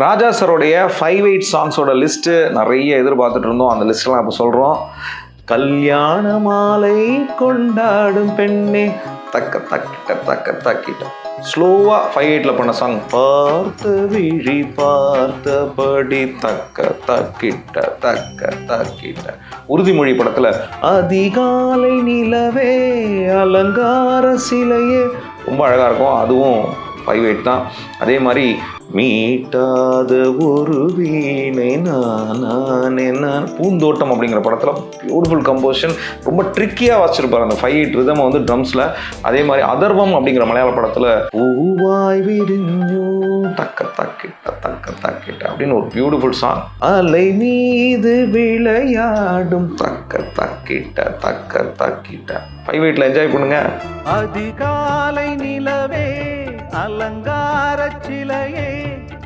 ராஜா சரோடைய 5/8 சாங்ஸோட list நிறைய எதிர்பார்த்துட்டு இருந்தோம். அந்த லிஸ்ட்லாம் இப்போ சொல்கிறோம். கல்யாண மாலை கொண்டாடும் பெண்ணே தக்க தக்கிட்ட தக்க தக்கிட்ட ஸ்லோவாக 5/8ல் பண்ண சாங். பார்த்த விழி பார்த்தபடி தக்க தக்கிட்ட தக்க தக்கிட்ட. உறுதிமொழி படத்தில் அதிகாலை நிலவே அலங்கார சிலையே ரொம்ப அழகாக இருக்கும். அதுவும் 5/8 தான். அதே மாதிரி மீட்டாத ஒரு வீணை நான் பூந்தோட்டம் அப்படிங்கிற படத்தில் பியூட்டிஃபுல் கம்போசிஷன், ரொம்ப ட்ரிக்கியாக வச்சுருப்பார் அந்த 5/8 ரிதம் வந்து ட்ரம்ஸில். அதே மாதிரி அதர்வம் அப்படிங்கிற மலையாள படத்தில் பூவாய் விரிஞ்சோ தக்க தக்கிட்ட தக்க தக்கிட்ட அப்படின்னு ஒரு பியூட்டிஃபுல் சாங். அலை மீது விளையாடும் தக்க தக்கிட்ட தக்க தக்கிட்ட. 5/8ல் என்ஜாய் பண்ணுங்க. அதிகாலை நிலவே அலங்கார சிலையே